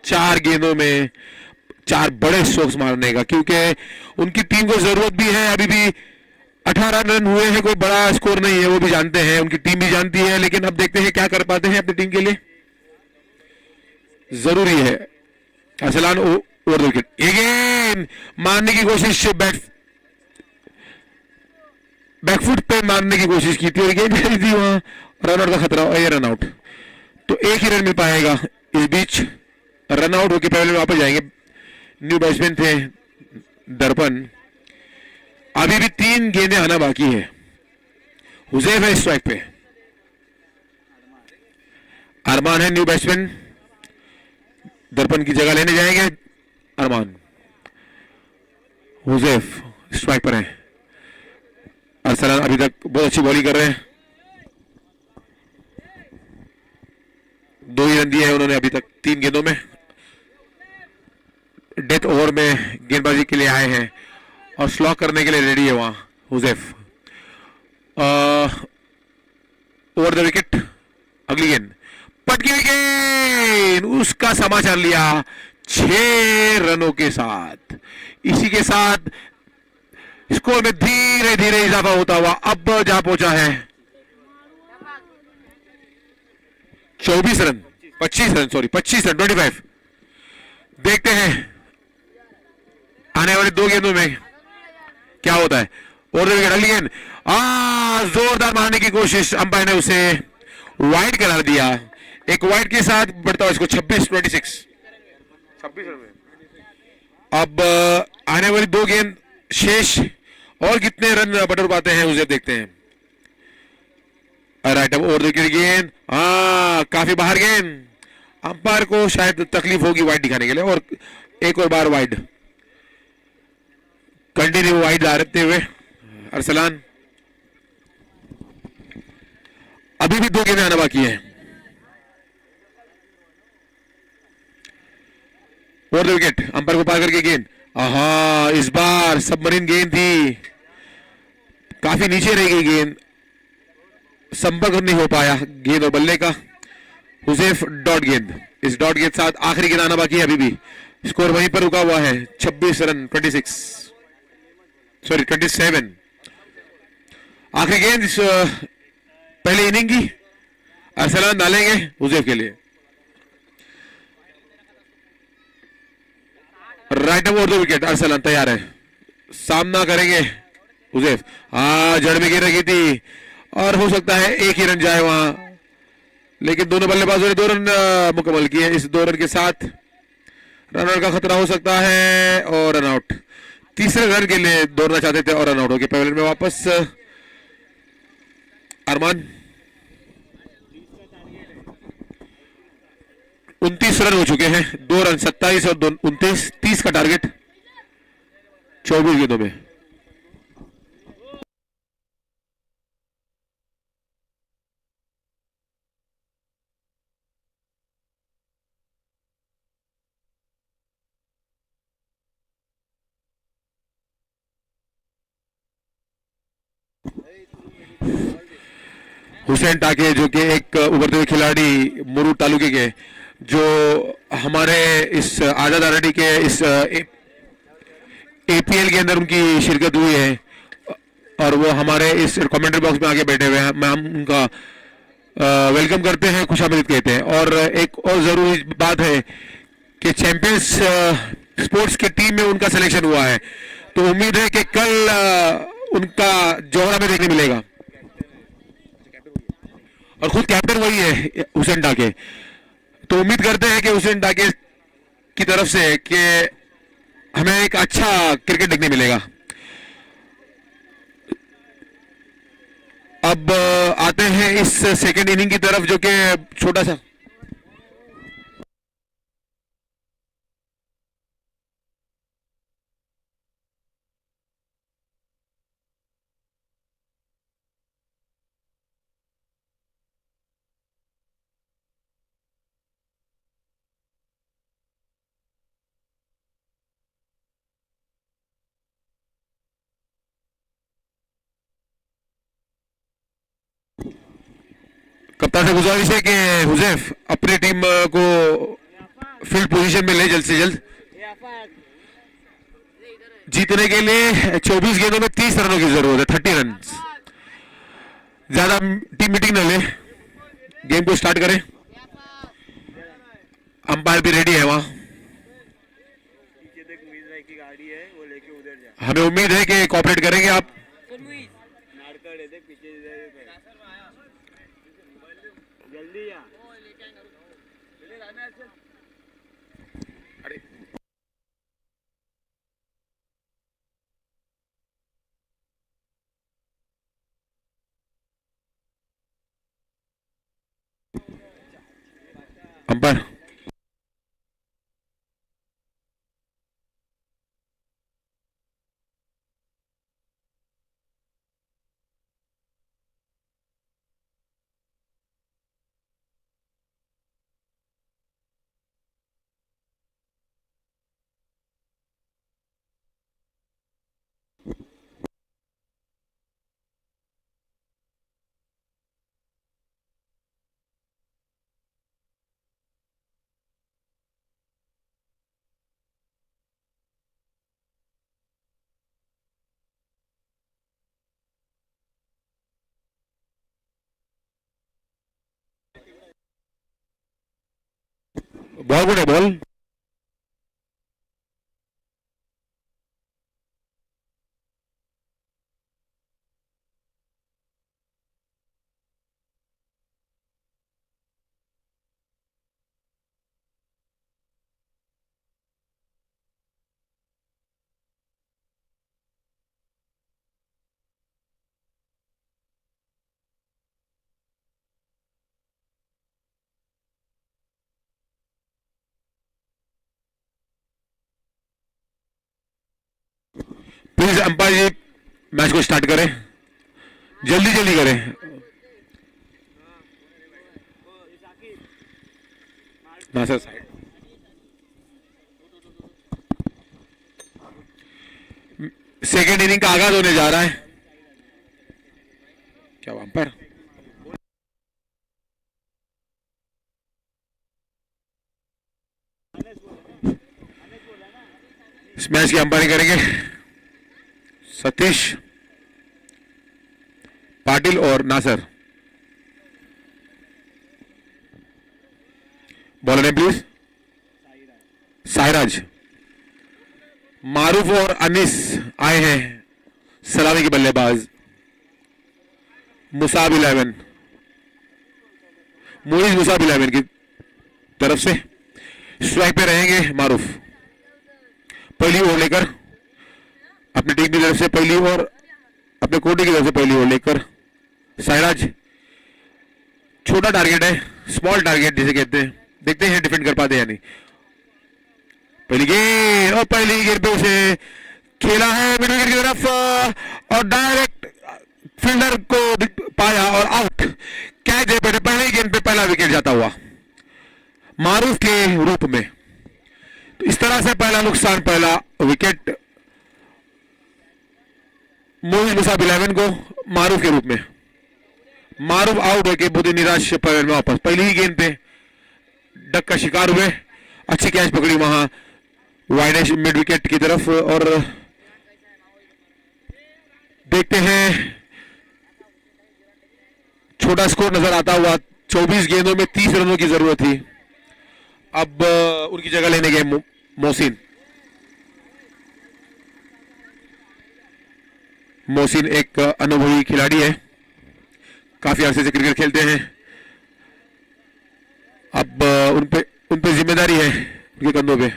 4 गेंदों में 4 बड़े स्ट्रोक्स मारने का, क्योंकि उनकी टीम को जरूरत भी है। अभी भी 18 रन हुए हैं, कोई बड़ा स्कोर नहीं है, वो भी जानते हैं, उनकी टीम भी जानती है। लेकिन अब देखते हैं क्या कर पाते हैं अपनी टीम के लिए, जरूरी है। Arsalan over the wicket, again मारने की कोशिश, बैकफुट पे मारने की कोशिश की थी और गेंद चली थी, वहां रन आउट का खतरा, ये रन आउट, तो एक ही रन मिल पाएगा। इस बीच रन आउट होकर पहले वापस जाएंगे। न्यू बैट्समैन थे दर्पण, अभी भी 3 गेंदें आना बाकी है। हुजैफ है स्ट्राइक पे, अरमान है न्यू बैट्समैन, दर्पण की जगह लेने जाएंगे अरमान। हुजैफ स्ट्राइक पर है, अरसलान अभी तक बहुत अच्छी बॉलिंग कर रहे हैं, 2 ही रन दिए हैं उन्होंने अभी तक 3 गेंदों में। डेथ ओवर में गेंदबाजी के लिए आए हैं और स्लॉक करने के लिए रेडी है वहां हुजैफ। ओवर द विकेट, अगली गेंद पटकी विकेट, उसका समाचार लिया 6 रनों के साथ। इसी के साथ स्कोर में धीरे धीरे इजाफा होता हुआ अब जा पहुंचा है 24 रन, 25 रन, सॉरी 25 रन, 25। देखते हैं आने वाली 2 गेंदों में क्या होता है। ओवर द विकेट, अगली गेंद, जोरदार मारने की कोशिश, अंपायर ने उसे वाइड करार दिया। एक वाइड के साथ बढ़ता हुआ इसको 26 रन। अब आने वाली 2 गेंद शेष, और कितने रन बटोर पाते हैं उसे देखते हैं। राइट, अब ओवर द विकेट गेंद, काफी बाहर गेंद, अंपायर को शायद तकलीफ होगी वाइड दिखाने के लिए, और एक और बार वाइड, कंटिन्यू वाइड आते हुए अरसलान। अभी भी 2 गेंदें आना बाकी है। ओवर द विकेट, अंपायर को पार करके गेंद, इस बार सबमरीन गेंद थी, काफी नीचे रह गई गेंद, संपर्क नहीं हो पाया गेंद और बल्ले का। हुजैफ डॉट गेंद, इस डॉट गेंद साथ आखिरी गेंद आना बाकी है। अभी भी स्कोर वहीं पर रुका हुआ है 26 रन, 27। आखिरी गेंद इस पहले इनिंग की, अरसलान डालेंगे हुजैफ के लिए। Right over the wicket, Arsalan तैयार है, सामना करेंगे हुजैफ। जड़ में गिर रही थी और हो सकता है एक ही रन जाए वहां, लेकिन दोनों बल्लेबाजों ने 2 रन मुकम्मल किए। इस 2 रन के साथ रन आउट का खतरा हो सकता है और रन आउट। तीसरे रन के लिए दौड़ना चाहते थे और रन आउट हो गए। पवेलियन में वापस अरमान। 29 रन हो चुके हैं, 2 रन, 27 और 29, 30 का टारगेट 24 गेंदों में। हुसैन टाके, जो कि एक उभरते हुए खिलाड़ी मुरू तालुके के, जो हमारे इस आजाद आरडी के इस एपीएल के अंदर उनकी शिरकत हुई है और वो हमारे इस कमेंट्री बॉक्स में आके बैठे हुए हैं। हम उनका वेलकम करते हैं, खुशामदीद कहते हैं। और एक और जरूरी बात है कि चैंपियंस स्पोर्ट्स की टीम में उनका सिलेक्शन हुआ है, तो उम्मीद है कि कल उनका जोहरा में देखने मिलेगा। और खुद कैप्टन वही है हुसैन टाके, तो उम्मीद करते हैं कि हुसैन टाके की तरफ से कि हमें एक अच्छा क्रिकेट देखने मिलेगा। अब आते हैं इस सेकेंड इनिंग की तरफ, जो कि छोटा सा कप्तान से गुजारिश है कि हुजैफ अपनी टीम को फील्ड पोजीशन में ले जल्द से जल्द। जीतने के लिए 24 गेंदों में 30 रनों की जरूरत है, 30 रन। ज्यादा टीम मीटिंग न ले, गेम को स्टार्ट करें। अंपायर भी रेडी है वहां। हमें उम्मीद है कि कोऑपरेट करेंगे आप। अंपायर बॉल गुड है, ball. Please umpire ji match को स्टार्ट करें, जल्दी जल्दी करें। नासिर साइड। सेकेंड इनिंग का आगाज होने जा रहा है। क्या अंपायर? इस मैच की अंपायरिंग करेंगे सतीश पाटिल और Nasir. Bowler name please. Sahiraj. Maroof और अनीस आए हैं सलामी के बल्लेबाज। मुसाब 11, मोइज मुसाब 11 की तरफ से स्ट्राइक पे रहेंगे मारूफ। पहली ओवर लेकर अपनी टीम की तरफ से पहली ओवर, अपने कोटे की तरफ से पहली ओवर लेकर साहिराज। छोटा टारगेट है, स्मॉल टारगेट जिसे कहते हैं, देखते हैं डिफेंड कर पाते हैं या नहीं। पहली गेंद और पहली गेंद पे उसे खेला है मिड विकेट की तरफ और डायरेक्ट फील्डर को पाया और आउट। कैच दे बैठे, पहली गेंद पे पहला विकेट जाता हुआ मारूफ के रूप में। तो इस तरह से पहला नुकसान, पहला विकेट मोहित मुसाब 11 को मारूफ के रूप में। मारूफ आउट होकर बहुत ही निराश पैर में वापस। पहली ही गेंद पे डक का शिकार हुए, अच्छी कैच पकड़ी वहां वाइडेश मिड विकेट की तरफ। और देखते हैं छोटा स्कोर नजर आता हुआ। 24 गेंदों में 30 रनों की जरूरत थी। अब उनकी जगह लेने गए मोहसिन। मोहसिन एक अनुभवी खिलाड़ी है, काफी अरसे से क्रिकेट खेलते हैं। अब उन पे जिम्मेदारी है उनके कंधों पे,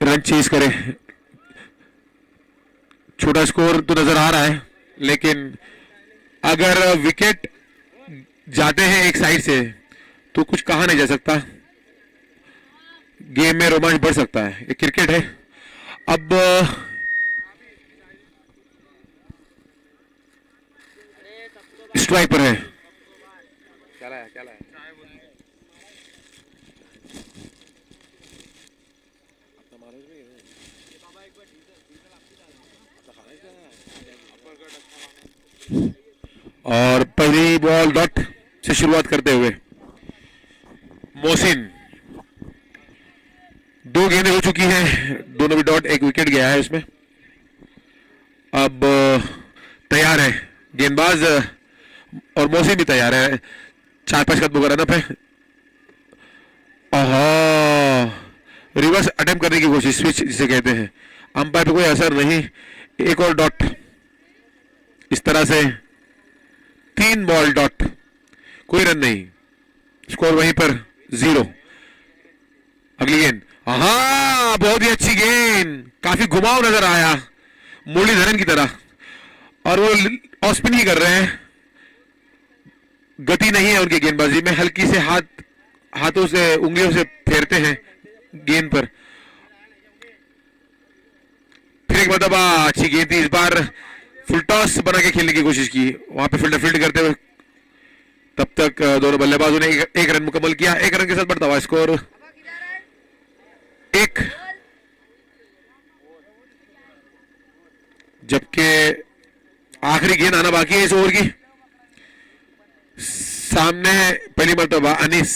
रन चेज करें। छोटा स्कोर तो नजर आ रहा है, लेकिन अगर विकेट जाते हैं एक साइड से तो कुछ कहा नहीं जा सकता। गेम में रोमांच बढ़ सकता है, ये क्रिकेट है। अब स्ट्राइक पर है। क्या लाया? और पहली बॉल डॉट से शुरुआत करते हुए मोहसिन, 2 गेंदें हो चुकी हैं, दोनों भी डॉट, 1 विकेट गया है इसमें। अब तैयार है गेंदबाज और मोहसिन भी तैयार है, 4-5 कदमों का रनअप है। रिवर्स अटेम्प्ट करने की कोशिश, स्विच जिसे कहते हैं, अंपायर पे कोई असर नहीं, 1 और डॉट। इस तरह से 3 बॉल डॉट, कोई रन नहीं, स्कोर वहीं पर 0। अगली गेंद, हाँ बहुत ही अच्छी गेंद, काफी घुमाव नजर आया मुरलीधरन की तरह, और वो ऑफ स्पिन ही कर रहे हैं, गति नहीं है उनकी गेंदबाजी में, हल्की से हाथों से, उंगलियों से फेरते हैं गेंद पर। फिर एक मरतबा अच्छी गेंद थी, इस बार फुल टॉस बना के खेलने की कोशिश की, वहां पे फील्डर फील्ड करते हुए। तब तक दोनों बल्लेबाजों ने एक रन मुकम्मल किया, 1 रन के साथ बढ़ता हुआ स्कोर 1। जबकि आखिरी गेंद आना बाकी है इस ओवर की। सामने पहली मरतबा Anees,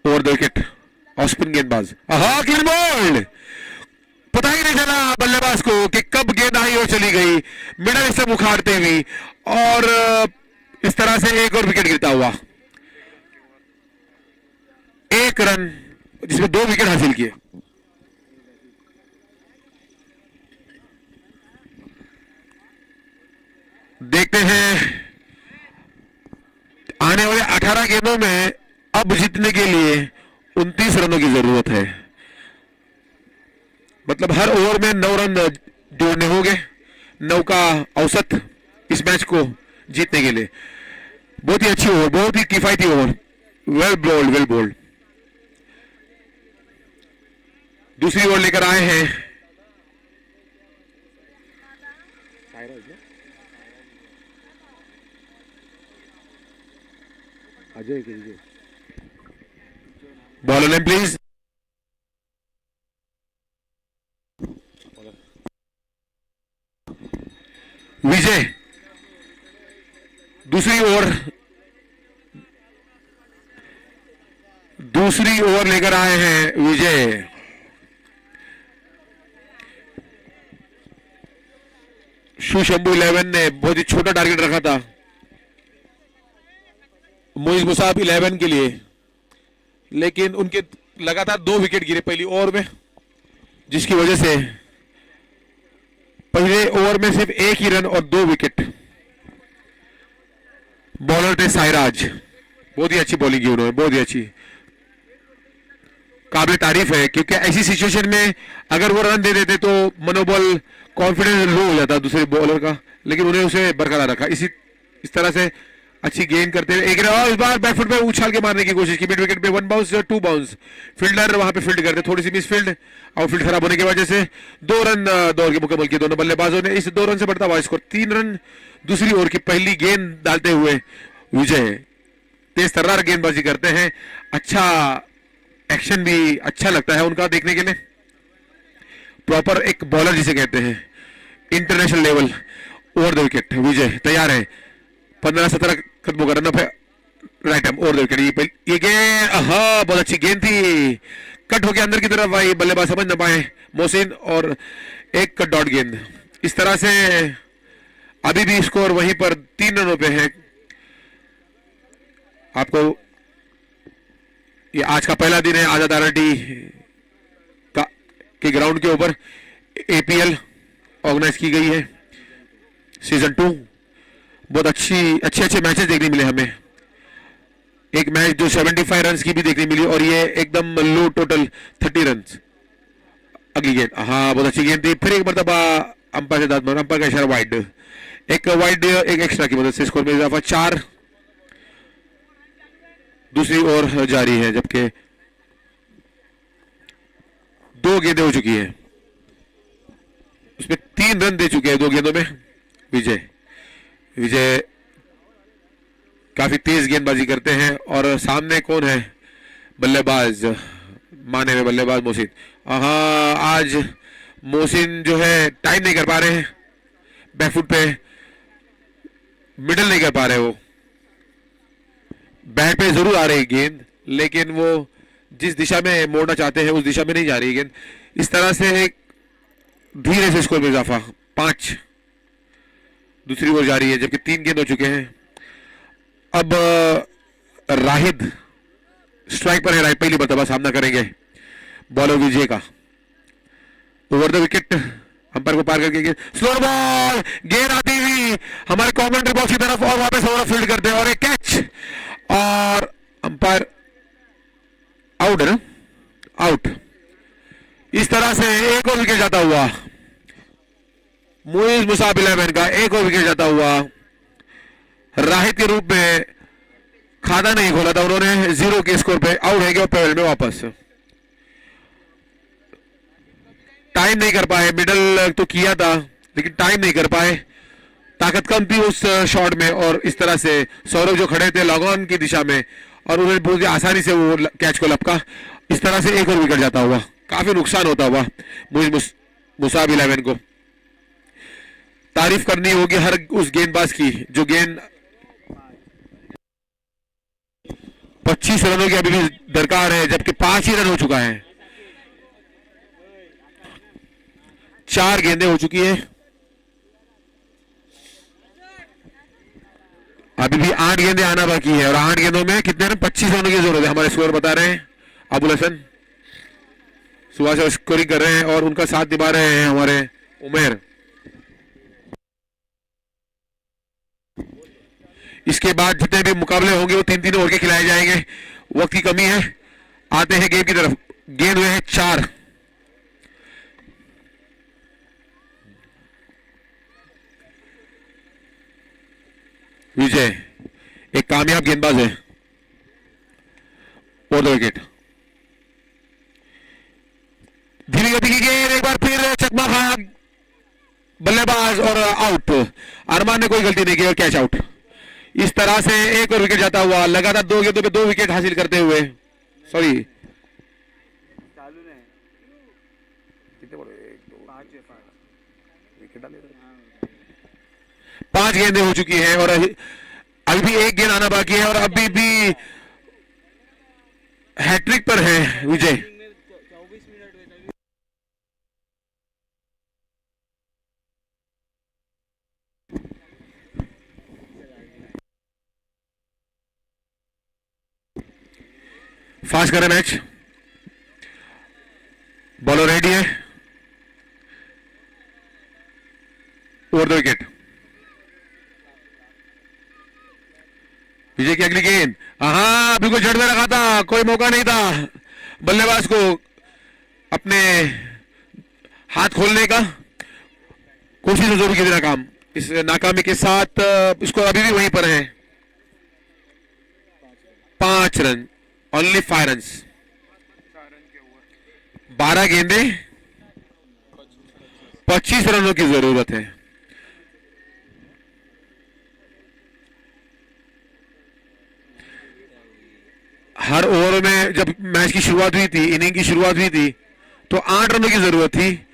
over the wicket, off spin गेंदबाज, क्लीन बॉल, पता ही नहीं चला बल्लेबाज को कि कब गेंद आई और चली गई, मिडल से मुखारते हुई, और इस तरह से 1 और विकेट गिरता हुआ। 1 रन जिसमें 2 विकेट हासिल किए। देखते हैं आने वाले 18 गेंदों में अब जीतने के लिए 29 रनों की जरूरत है, मतलब हर ओवर में 9 रन जोड़ने होंगे, 9 का औसत इस मैच को जीतने के लिए। बहुत ही अच्छी ओवर, बहुत ही किफायती over, well bowled, well bowled. दूसरी ओवर लेकर आए हैं अजय के लिए। Bowler name please. विजय, दूसरी ओवर लेकर आए हैं विजय। शंभू 11 ने बहुत ही छोटा टारगेट रखा था मोइज मुसाब 11 के लिए, लेकिन उनके लगातार 2 विकेट गिरे पहली ओवर में, जिसकी वजह से पहले ओवर में सिर्फ 1 ही रन और 2 विकेट। बॉलर थे साइराज, बहुत ही अच्छी बॉलिंग की उन्होंने, बहुत ही अच्छी, काबिल तारीफ है, क्योंकि ऐसी सिचुएशन में अगर वो रन दे देते तो मनोबल, कॉन्फिडेंस लो हो जाता दूसरे बॉलर का, लेकिन उन्हें उसे बरकरार रखा। इस तरह से अच्छी गेंद करते हुए, इस बार बैकफुट पे उछाल के मारने की कोशिश की, मिड विकेट पे 1 बाउंस 2 बाउंस, फील्डर वहां पे फील्ड करते, थोड़ी सी मिस फील्ड, आउटफील्ड खराब होने की वजह से 2 रन दौड़ के मुकम्मल किए दोनों बल्लेबाजों ने। इस 2 रन से बढ़ता हुआ स्कोर 3 रन। दूसरी ओवर की पहली गेंद डालते हुए विजय तेज तर्रार गेंदबाजी करते हैं, अच्छा एक्शन भी अच्छा लगता है उनका देखने के लिए, प्रॉपर एक बॉलर जिसे कहते हैं international level. Over the wicket, Vijay तैयार है, 15-17 कदमों का रनअप है, right hand over the wicket. ये गेंद, बहुत अच्छी गेंद थी, कट होके अंदर की तरफ आई, बल्लेबाज समझ ना पाए मोहसिन, और 1 कट डॉट गेंद। इस तरह से अभी भी स्कोर वहीं पर 3 रनों पे है। आपको ये आज का पहला दिन है आजाद आरटी के ग्राउंड के ऊपर एपीएल ऑर्गेनाइज की गई है सीजन 2। बहुत अच्छे मैचेस देखने मिले हमें, एक मैच जो 75 रन की भी देखने मिली, और ये एकदम लो टोटल 30 रन। अगली गेंद, बहुत अच्छी गेंद थी, फिर एक मरतबा अंपायर से दाद, अंपायर का इशारा वाइड, एक एक्स्ट्रा की मदद से स्कोर में इजाफा 4। दूसरी ओवर जारी है, जबकि 2 गेंदें हो चुकी हैं, उसमें 3 रन दे चुके हैं 2 गेंदों में विजय काफी तेज गेंदबाजी करते हैं। और सामने कौन है बल्लेबाज, माने में बल्लेबाज मोहसिन। आज मोहसिन जो है टाइम नहीं कर पा रहे हैं, बैकफुट पे मिडल नहीं कर पा रहे, वो बैट पे जरूर आ रही गेंद, लेकिन वो जिस दिशा में मोड़ना चाहते हैं उस दिशा में नहीं जा रही गेंद। इस तरह से एक धीरे से स्कोर में इजाफा, 5 दूसरी ओर जा रही है, जबकि 3 गेंद हो चुके हैं। अब राहिद स्ट्राइक पर है, राहिद पहली मरतबा सामना करेंगे बॉलर विजय का। ओवर द विकेट, अंपायर को पार करके स्लोर बॉल, गेंद आती हुई हमारे कमेंट्री बॉक्स की तरफ और वापस ओवर फील्ड करते हैं और एक कैच, और अंपायर आउट है ना, आउट। इस तरह से एक और विकेट जाता हुआ, मुइज मुसाब 11 का एक और विकेट जाता हुआ। राहिद के रूप में खाता नहीं खोला था उन्होंने, 0 के स्कोर पे आउट है और पेवल में वापस। टाइम नहीं कर पाए, मिडल तो किया था लेकिन टाइम नहीं कर पाए, ताकत कम थी उस शॉट में, और इस तरह से सौरभ जो खड़े थे लॉग ऑन की दिशा में और उन्होंने बहुत ही आसानी से वो कैच को लपका। इस तरह से एक और विकेट जाता हुआ, काफी नुकसान होता हुआ मुसाब 11 को। तारीफ करनी होगी हर उस गेंदबाज की जो गेंद 25 रनों की अभी भी दरकार है, जबकि 5 ही रन हो चुका है। 4 गेंदें हो चुकी है, अभी भी 8 गेंदें आना बाकी है, और 8 गेंदों में कितने रन, 25 रनों की जरूरत है। हमारे स्कोर बता रहे हैं अबुल हसन सुबह से स्कोरिंग कर रहे हैं और उनका साथ निभा रहे हैं हमारे उमेर। इसके बाद जितने भी मुकाबले होंगे वो 3-3 ओवर के खिलाए जाएंगे, वक्त की कमी है। आते हैं गेम की तरफ, गेंद हुए हैं 4। विजय एक कामयाब गेंदबाज है, और 2 विकेट। धीमी गति की गेंद, एक बार फिर चकमा खा बल्लेबाज और आउट। अरमान ने कोई गलती नहीं की और कैच आउट। इस तरह से एक और विकेट जाता हुआ, लगातार 2 गेंदों पे 2 विकेट हासिल करते हुए, सॉरी कितने बड़े, 5 गेंदें हो चुकी हैं और अभी भी 1 गेंद आना बाकी है, और अभी भी हैट्रिक पर है विजय। फास्ट करें मैच, बॉलर रेडी है, ओवर 2 विकेट। विजय की अगली गेंद, हाँ बिल्कुल जड़ में रखा था, कोई मौका नहीं था बल्लेबाज को अपने हाथ खोलने का, कोशिश जरूर की थी नाकाम। इस नाकामी के साथ स्कोर अभी भी वहीं पर है, 5 रन, ओनली 5 रन, 12 गेंदे, 25 रनों की जरूरत है। हर ओवर में जब मैच की शुरुआत हुई थी, इनिंग की शुरुआत हुई थी, तो 8 रनों की जरूरत थी।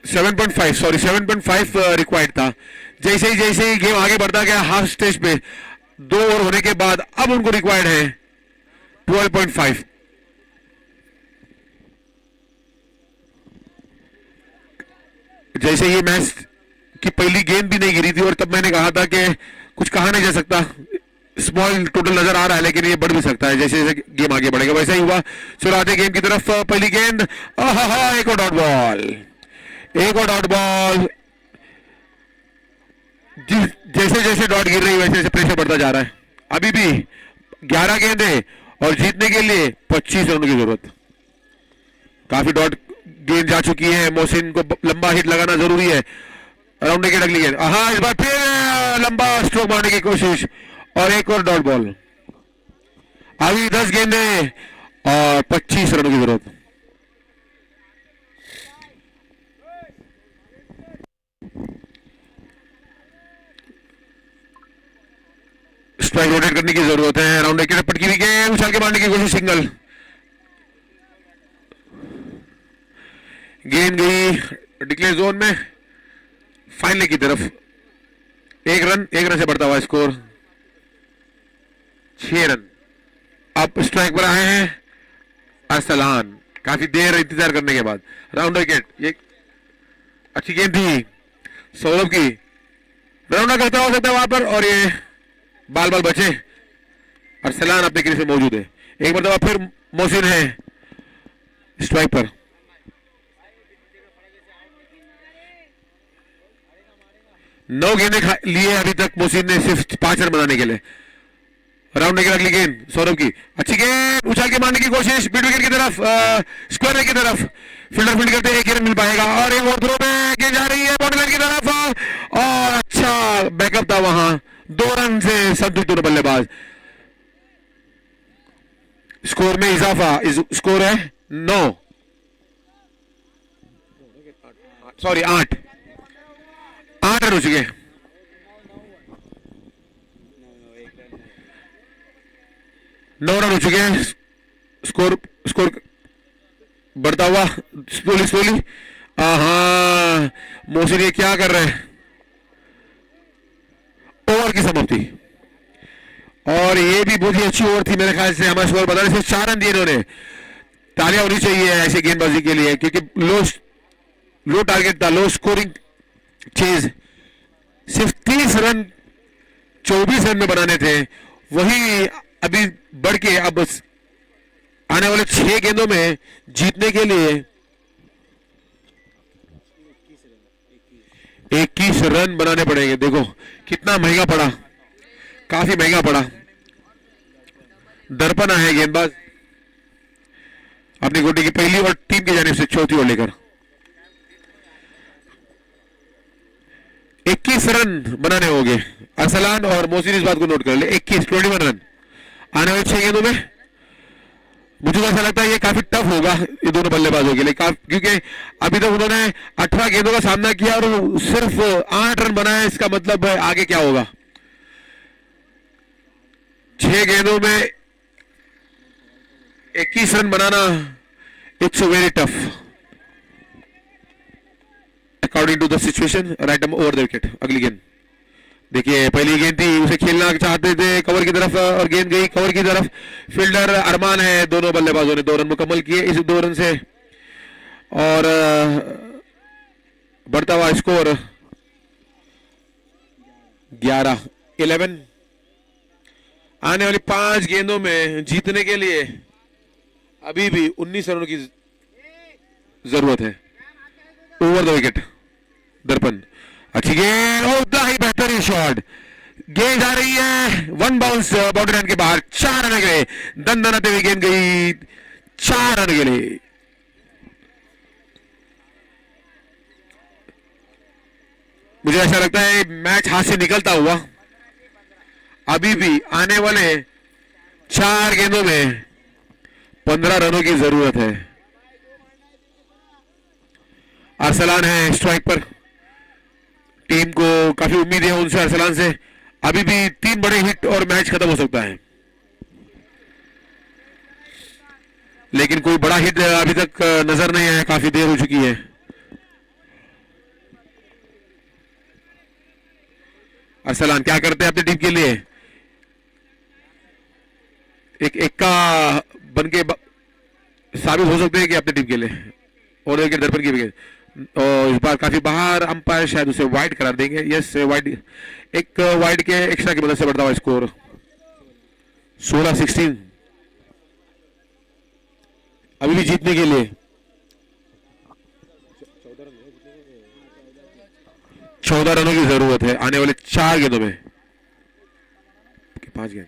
7.5 रिक्वायर्ड था। जैसे ही गेम आगे बढ़ता गया हाफ स्टेज पे, 2 ओवर होने के बाद अब उनको रिक्वायर्ड है 12.5। जैसे ये मैच की पहली गेंद भी नहीं गिरी थी, और तब मैंने कहा था कि कुछ कहा नहीं जा सकता, स्मॉल टोटल नजर आ रहा है लेकिन ये बढ़ भी सकता है जैसे जैसे गेम आगे बढ़ेगा। वैसा ही हुआ, चुराते गेम की तरफ पहली गेंद, एक और डॉट बॉल, एक और डॉट बॉल। जैसे जैसे डॉट गिर रही वैसे जैसे प्रेशर बढ़ता जा रहा है। अभी भी 11 गेंदें और जीतने के लिए 25 रनों की जरूरत। काफी डॉट गेंद जा चुकी है, मोहसिन को लंबा हिट लगाना जरूरी है। राउंड के अगली गेंद, इस बार फिर लंबा स्ट्रोक मारने की कोशिश और एक और डॉट बॉल। अभी 10 गेंदें और 25 रनों की जरूरत। स्ट्राइक रोटेट करने की जरूरत है। राउंड के पटकी भी गए, उछाल के मारने की कोशिश, सिंगल। गेंद गई डिक्लेयर जोन में, फाइनल की तरफ। एक रन से बढ़ता हुआ स्कोर 6 रन। अब स्ट्राइक पर आए हैं अरसलान, काफी देर इंतजार करने के बाद। राउंड विकेट, ये अच्छी गेंद थी सौरभ की, राउंड करता हो सकता है वहां पर, और ये बाल बाल बचे। अरसलान अपने क्रीज में मौजूद है। एक बार फिर मोहसिन है स्ट्राइक पर। नौ गेंदें लिए अभी तक मोहसिन ने, सिर्फ 5 रन बनाने के लिए। राउंड की अगली गेंद सौरभ की, अच्छी गेंद उछाल के मारने की कोशिश, मिड विकेट की तरफ, स्क्वायर की तरफ। फील्डर फील्ड करते एक ही रन मिल पाएगा, और एक और थ्रो में गेंद जा रही है बाउंड्री लाइन की तरफ, और अच्छा बैकअप था वहां। 2 रन से संतुष्ट दोनों बल्लेबाज। स्कोर में इजाफा, स्कोर है 9, सॉरी 8 रन हो चुके। नौ रन हो चुके हैं। स्कोर बढ़ता हुआ स्लोली। मोहसिन ये क्या कर रहे हैं? ओवर की समाप्ति, और ये भी बहुत ही अच्छी ओवर थी मेरे ख्याल से। हमारे स्कोर बता रहे, 4 रन दिए इन्होंने। तालियां होनी चाहिए ऐसी गेंदबाजी के लिए, क्योंकि लो टारगेट था, लो स्कोरिंग चेज। सिर्फ 30 रन 24 रन में बनाने थे, वही अभी बढ़ के अब आने वाले 6 गेंदों में जीतने के लिए 21 रन बनाने पड़ेंगे। देखो कितना महंगा पड़ा, काफी महंगा पड़ा। दर्पण है गेंदबाज अपनी गोटी की पहली और टीम की जानिब से चौथी ओवर लेकर 21 रन बनाने होंगे। अरसलान और मोहसिन इस बात को नोट कर ले, 21 रन आने वाले 6 गेंदों में। मुझे तो ऐसा लगता है ये काफी टफ होगा ये दोनों बल्लेबाजों के लिए, क्योंकि अभी तक उन्होंने 18 गेंदों का सामना किया और सिर्फ 8 रन बनाए। इसका मतलब है आगे क्या होगा। 6 गेंदों में 21 रन बनाना, it's very tough according to the situation. Right over the wicket. अगली गेंद देखिए, पहली गेंद थी, उसे खेलना चाहते थे कवर की तरफ, और गेंद गई कवर की तरफ। फील्डर अरमान है, दोनों बल्लेबाजों ने 2 रन मुकम्मल किए इस 2 रन से, और बढ़ता हुआ स्कोर 11। आने वाली 5 गेंदों में जीतने के लिए अभी भी 19 रनों की जरूरत है। ओवर द विकेट दर्पण, अच्छी गेंद, उतना ही बेहतरीन शॉट। गेंद जा रही है 1 बाउंस बाउंड्री लाइन के बाहर। 4 रन के लिए दंदनाते हुए गेंद गई 4 रन के लिए। मुझे ऐसा लगता है मैच हाथ से निकलता हुआ। अभी भी आने वाले 4 गेंदों में 15 रनों की जरूरत है। अरसलान है स्ट्राइक पर, टीम को काफी उम्मीद है उनसे, अरसलान से। अभी भी 3 बड़े हिट और मैच खत्म हो सकता है, लेकिन कोई बड़ा हिट अभी तक नजर नहीं आया, काफी देर हो चुकी है। अरसलान क्या करते हैं अपनी टीम के लिए? एक का बनके साबित हो सकते हैं कि अपनी टीम के लिए। और एक दर्पण की विकेट, और इस बार काफी बाहर, अंपायर शायद उसे वाइड करार देंगे। यस वाइड, एक वाइड के एक्स्ट्रा की मदद से बढ़ता हुआ स्कोर 16-16। अभी भी जीतने के लिए 14 रनों की जरूरत है आने वाले 4 गेंदों में। 5 गेंद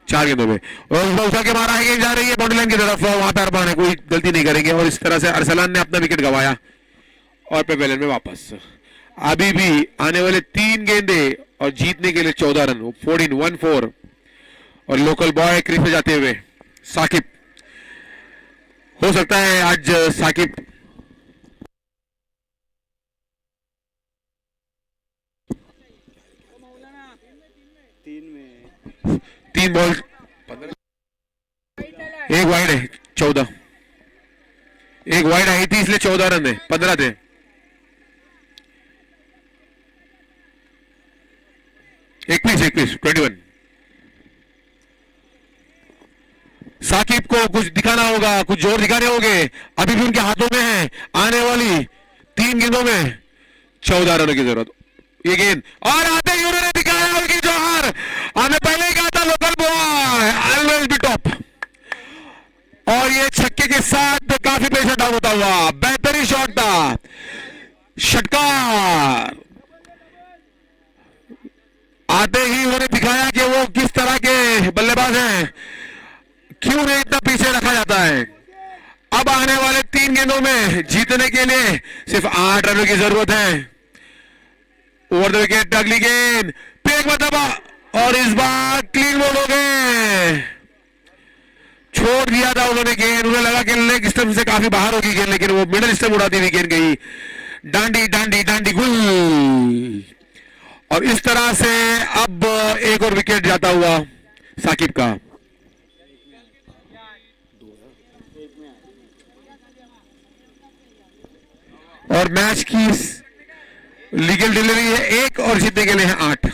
4 गेंदों में, और उछाल के मारा है, गेंद जा रही है बाउंड्री लाइन की तरफ। वहां पर अरमान है, कोई गलती नहीं करेंगे, और इस तरह से अरसलान ने अपना विकेट गंवाया और पेवेलियन में वापस। अभी भी आने वाले 3 गेंदे और जीतने के लिए 14 रन, 14 और लोकल बॉय क्रीज पे जाते हुए साकिब। हो सकता है आज साकिब 3 बॉल 1 वाइड है 14, 1 वाइड आई थी इसलिए 14 रन है, 15 थे। एक 21 21। साकिब को कुछ दिखाना होगा, कुछ जोर दिखाने होंगे, अभी भी उनके हाथों में है। आने वाली 3 गेंदों में 14 रनों की जरूरत। ये गेंद और आते ही उन्होंने दिखाया उनकी जौहर। हमें पहले ही कहा था local boy always be top, और ये छक्के के साथ काफी प्रेशर डाउन होता हुआ बेहतरीन शॉट था। षटकार आते ही उन्होंने दिखाया कि वो किस तरह के बल्लेबाज हैं, क्यों उन्हें इतना पीछे रखा जाता है। अब आने वाले 3 गेंदों में जीतने के लिए सिर्फ 8 रनों की जरूरत है। ओवर द विकेट अगली गेंद फिर एक मरतबा, और इस बार क्लीन बोल्ड हो गए। छोड़ दिया था उन्होंने गेंद, उन्हें लगा कि लेग स्टंप से काफी बाहर होगी गेंद, लेकिन वो मिडिल स्टंप उड़ाती हुई गेंद गई डांडी डांडी डांडी गुल। और इस तरह से अब एक और विकेट जाता हुआ साकिब का। और मैच की लीगल डिलीवरी है 1 और जीतने के लिए है 8।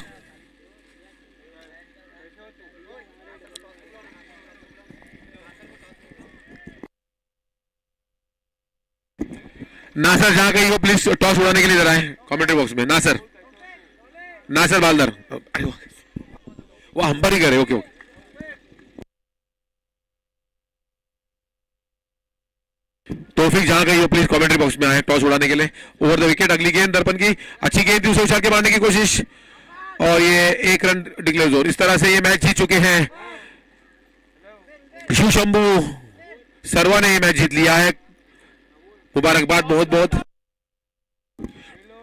नासर जहां गई हो प्लीज टॉस उड़ाने के लिए जरा है कमेंट्री बॉक्स में। नासर बालदर, वो अंबर ही करे। Okay okay. तौफीक जहां गई हो प्लीज कमेंट्री बॉक्स में आए टॉस उड़ाने के लिए। ओवर द विकेट अगली गेंद दर्पण की, अच्छी गेंद थी, उसे उछाल के मारने की कोशिश, और ये 1 रन डिक्लेयर जोर। इस तरह से ये मैच जीत चुके हैं शिव शंभू सरवा ने ये मैच जीत लिया है। मुबारकबाद बहुत बहुत।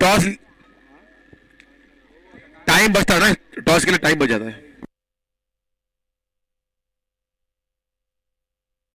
टॉस टाइम बचता है ना, टॉस के लिए टाइम बच जाता है।